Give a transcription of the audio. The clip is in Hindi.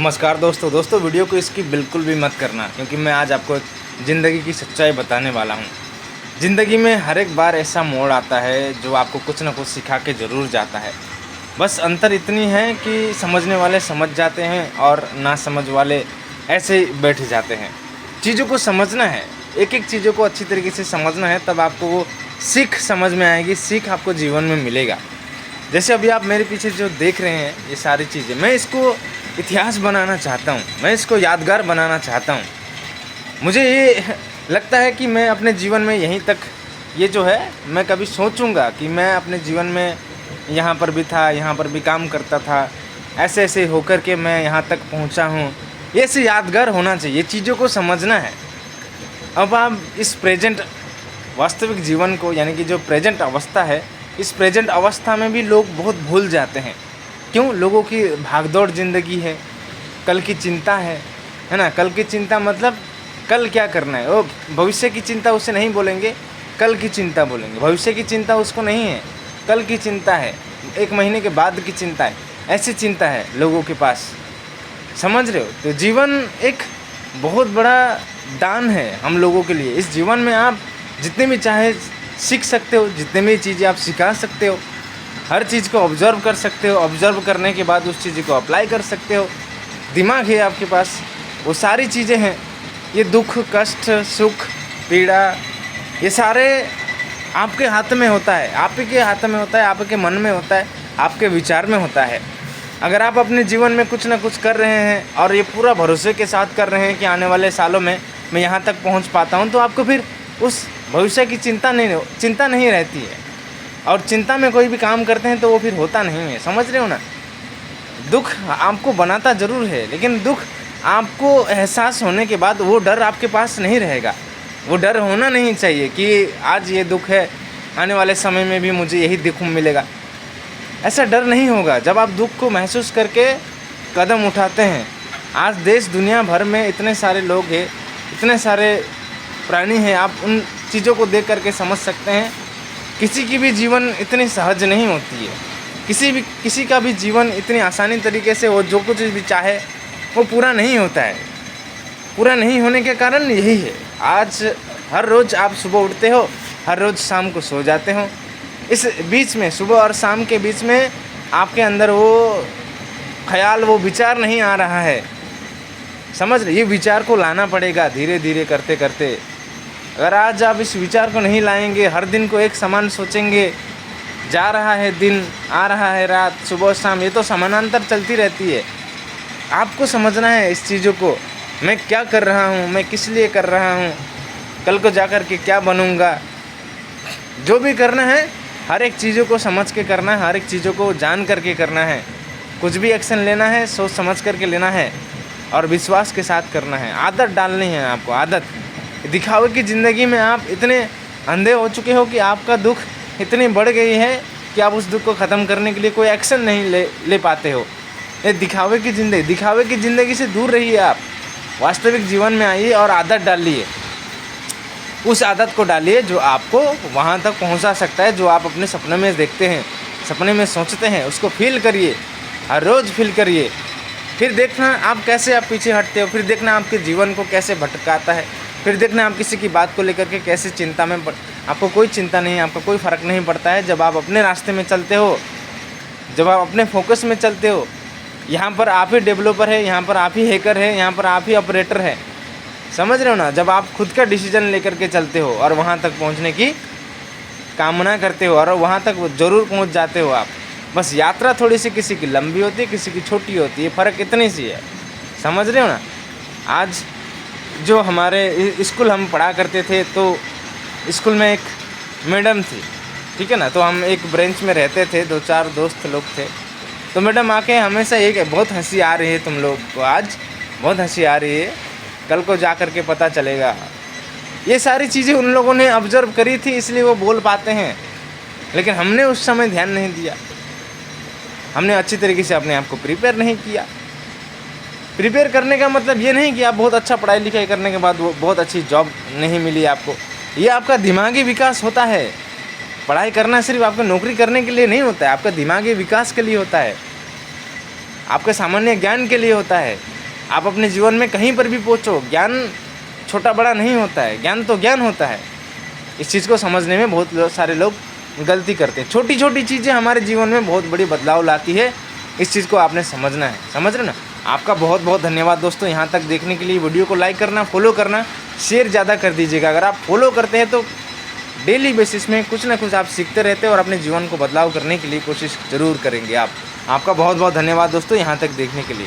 नमस्कार दोस्तों वीडियो को इसकी बिल्कुल भी मत करना, क्योंकि मैं आज आपको एक ज़िंदगी की सच्चाई बताने वाला हूँ। ज़िंदगी में हर एक बार ऐसा मोड़ आता है जो आपको कुछ ना कुछ सिखा के ज़रूर जाता है। बस अंतर इतनी है कि समझने वाले समझ जाते हैं और ना समझ वाले ऐसे ही बैठ जाते हैं। चीज़ों को समझना है, एक एक चीज़ों को अच्छी तरीके से समझना है, तब आपको वो सीख समझ में आएगी, सीख आपको जीवन में मिलेगा। जैसे अभी आप मेरे पीछे जो देख रहे हैं ये सारी चीज़ें, मैं इसको इतिहास बनाना चाहता हूँ, मैं इसको यादगार बनाना चाहता हूँ। मुझे ये लगता है कि मैं अपने जीवन में यहीं तक, ये जो है मैं कभी सोचूंगा कि मैं अपने जीवन में यहाँ पर भी था, यहाँ पर भी काम करता था, ऐसे ऐसे होकर के मैं यहाँ तक पहुँचा हूँ। ये ऐसे यादगार होना चाहिए, चीज़ों को समझना है। अब आप इस प्रेजेंट वास्तविक जीवन को, यानी कि जो प्रेजेंट अवस्था है, इस प्रेजेंट अवस्था में भी लोग बहुत भूल जाते हैं। क्यों? लोगों की भागदौड़ ज़िंदगी है, कल की चिंता है ना। कल की चिंता मतलब कल क्या करना है, वो भविष्य की चिंता उसे नहीं बोलेंगे, कल की चिंता बोलेंगे। भविष्य की चिंता उसको नहीं है, कल की चिंता है, एक महीने के बाद की चिंता है, ऐसी चिंता है लोगों के पास। समझ रहे हो? तो जीवन एक बहुत बड़ा दान है हम लोगों के लिए। इस जीवन में आप जितने भी चाहे सीख सकते हो, जितने भी चीज़ें आप सिखा सकते हो, हर चीज़ को ऑब्ज़र्व कर सकते हो। ऑब्ज़र्व करने के बाद उस चीज़ को अप्लाई कर सकते हो। दिमाग है आपके पास, वो सारी चीज़ें हैं। ये दुख, कष्ट, सुख, पीड़ा, ये सारे आपके हाथ में होता है, आप ही के हाथ में होता है, आपके मन में होता है, आपके विचार में होता है। अगर आप अपने जीवन में कुछ ना कुछ कर रहे हैं और ये पूरा भरोसे के साथ कर रहे हैं कि आने वाले सालों में मैं यहाँ तक पहुँच पाता हूँ, तो आपको फिर उस भविष्य की चिंता नहीं रहती है। और चिंता में कोई भी काम करते हैं तो वो फिर होता नहीं है। समझ रहे हो ना? दुख आपको बनाता ज़रूर है, लेकिन दुख आपको एहसास होने के बाद वो डर आपके पास नहीं रहेगा। वो डर होना नहीं चाहिए कि आज ये दुख है, आने वाले समय में भी मुझे यही दुख मिलेगा। ऐसा डर नहीं होगा जब आप दुख को महसूस करके कदम उठाते हैं। आज देश दुनिया भर में इतने सारे लोग हैं, इतने सारे प्राणी हैं, आप उन चीज़ों को देख करके समझ सकते हैं किसी की भी जीवन इतनी सहज नहीं होती है। किसी का भी जीवन इतनी आसानी तरीके से वो जो कुछ भी चाहे वो पूरा नहीं होता है। पूरा नहीं होने के कारण यही है, आज हर रोज़ आप सुबह उठते हो, हर रोज़ शाम को सो जाते हो। इस बीच में, सुबह और शाम के बीच में आपके अंदर वो ख्याल, वो विचार नहीं आ रहा है। समझ रहे? ये विचार को लाना पड़ेगा धीरे धीरे करते करते। अगर आज आप इस विचार को नहीं लाएंगे, हर दिन को एक समान सोचेंगे, जा रहा है दिन, आ रहा है रात, सुबह शाम, ये तो समानांतर चलती रहती है। आपको समझना है इस चीज़ों को, मैं क्या कर रहा हूँ, मैं किस लिए कर रहा हूँ, कल को जा कर के क्या बनूँगा। जो भी करना है हर एक चीज़ों को समझ के करना है, हर एक चीज़ों को जान करके करना है। कुछ भी एक्शन लेना है सोच समझ करके लेना है और विश्वास के साथ करना है। आदत डालनी है आपको, आदत। दिखावे की ज़िंदगी में आप इतने अंधे हो चुके हो कि आपका दुख इतनी बढ़ गई है कि आप उस दुख को ख़त्म करने के लिए कोई एक्शन नहीं ले पाते हो। ये दिखावे की ज़िंदगी से दूर रहिए। आप वास्तविक जीवन में आइए और आदत डालिए। उस आदत को डालिए जो आपको वहाँ तक पहुँचा सकता है, जो आप अपने सपने में देखते हैं, सपने में सोचते हैं, उसको फील करिए, हर रोज़ फील करिए। फिर देखना आप कैसे आप पीछे हटते हो, फिर देखना आपके जीवन को कैसे भटकाता है, फिर देखना आप किसी की बात को लेकर के कैसे चिंता में आपको कोई चिंता नहीं, आपको कोई फ़र्क नहीं पड़ता है। जब आप अपने रास्ते में चलते हो, जब आप अपने फोकस में चलते हो, यहाँ पर आप ही डेवलपर है, यहाँ पर आप ही हैकर है, यहाँ पर आप ही ऑपरेटर है। समझ रहे हो ना? जब आप खुद का डिसीजन लेकर के चलते हो और वहाँ तक पहुँचने की कामना करते हो और वहाँ तक ज़रूर पहुँच जाते हो आप। बस यात्रा थोड़ी सी किसी की लंबी होती है, किसी की छोटी होती है, फ़र्क इतनी सी है। समझ रहे हो ना? आज जो हमारे स्कूल हम पढ़ा करते थे, तो स्कूल में एक मैडम थी, ठीक है ना? तो हम एक ब्रेंच में रहते थे, 2-4 दोस्त लोग थे। तो मैडम आके हमेशा एक, बहुत हंसी आ रही है तुम लोग को, आज बहुत हंसी आ रही है, कल को जा कर के पता चलेगा। ये सारी चीज़ें उन लोगों ने ऑब्ज़र्व करी थी, इसलिए वो बोल पाते हैं। लेकिन हमने उस समय ध्यान नहीं दिया, हमने अच्छी तरीके से अपने आप को प्रिपेयर नहीं किया। प्रिपेयर करने का मतलब ये नहीं कि आप बहुत अच्छा पढ़ाई लिखाई करने के बाद वो बहुत अच्छी जॉब नहीं मिली आपको। ये आपका दिमागी विकास होता है। पढ़ाई करना सिर्फ आपको नौकरी करने के लिए नहीं होता है, आपका दिमागी विकास के लिए होता है। आपके सामान्य ज्ञान के लिए होता है। आप अपने जीवन में कहीं पर भी पहुँचो, ज्ञान छोटा बड़ा नहीं होता है, ज्ञान तो ज्ञान होता है। इस चीज़ को समझने में बहुत सारे लोग गलती करते हैं। छोटी छोटी चीज़ें हमारे जीवन में बहुत बड़ी बदलाव लाती है, इस चीज़ को आपने समझना है। समझ रहे ना। आपका बहुत बहुत धन्यवाद दोस्तों, यहाँ तक देखने के लिए। वीडियो को लाइक करना, फॉलो करना, शेयर ज़्यादा कर दीजिएगा। अगर आप फॉलो करते हैं तो डेली बेसिस में कुछ ना कुछ आप सीखते रहते हैं और अपने जीवन को बदलाव करने के लिए कोशिश ज़रूर करेंगे आप। आपका बहुत बहुत धन्यवाद दोस्तों, यहाँ तक देखने के लिए।